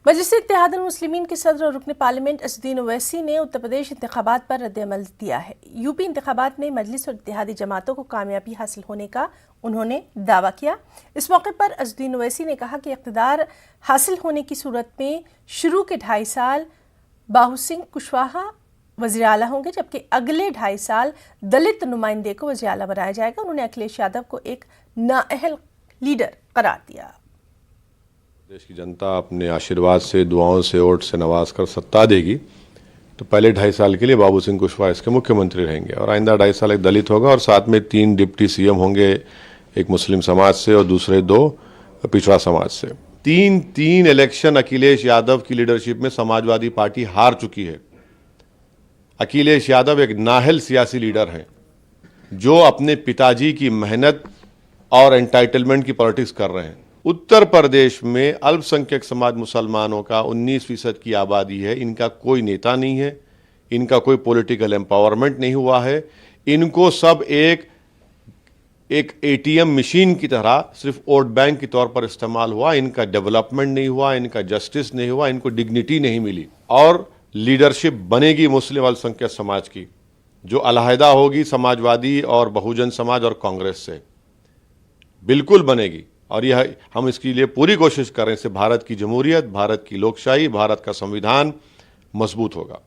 मजलिस-ए-इत्तेहादुल मुस्लिमीन के सदर और रुकन पार्लियामेंट असदुद्दीन ओवैसी ने उत्तर प्रदेश इंतखाबात पर रद्द-ए-अमल दिया है। यूपी इंतखाबात में मजलिस और इत्तेहादी जमातों को कामयाबी हासिल होने का उन्होंने दावा किया। इस मौके पर असदुद्दीन ओवैसी ने कहा कि इक़्तिदार हासिल होने की सूरत में शुरू के 2.5 साल बाबू सिंह कुशवाहा वज़ीर आला होंगे, जबकि अगले 2.5 साल दलित नुमाइंदे को वज़ीर आला बनाया जाएगा। उन्होंने अखिलेश यादव को एक नाअहल लीडर करार दिया। देश की जनता अपने आशीर्वाद से, दुआओं से, वोट से नवाज कर सत्ता देगी तो पहले 2.5 साल के लिए बाबू सिंह कुशवाहा इसके मुख्यमंत्री रहेंगे और आइंदा 2.5 साल एक दलित होगा और साथ में 3 डिप्टी सीएम होंगे, एक मुस्लिम समाज से और दूसरे 2 पिछड़ा समाज से। 3 इलेक्शन अखिलेश यादव की लीडरशिप में समाजवादी पार्टी हार चुकी है। अखिलेश यादव एक नाअहल सियासी लीडर हैं जो अपने पिताजी की मेहनत और एंटाइटलमेंट की पॉलिटिक्स कर रहे हैं। उत्तर प्रदेश में अल्पसंख्यक समाज मुसलमानों का 19% की आबादी है। इनका कोई नेता नहीं है, इनका कोई पॉलिटिकल एम्पावरमेंट नहीं हुआ है। इनको सब एक एटीएम मशीन की तरह सिर्फ वोट बैंक के तौर पर इस्तेमाल हुआ। इनका डेवलपमेंट नहीं हुआ, इनका जस्टिस नहीं हुआ, इनको डिग्निटी नहीं मिली। और लीडरशिप बनेगी मुस्लिम अल्पसंख्यक समाज की, जो अलहदा होगी समाजवादी और बहुजन समाज और कांग्रेस से, बिल्कुल बनेगी। और यह हम इसके लिए पूरी कोशिश कर रहे हैं। इससे भारत की जमहूरियत, भारत की लोकशाही, भारत का संविधान मजबूत होगा।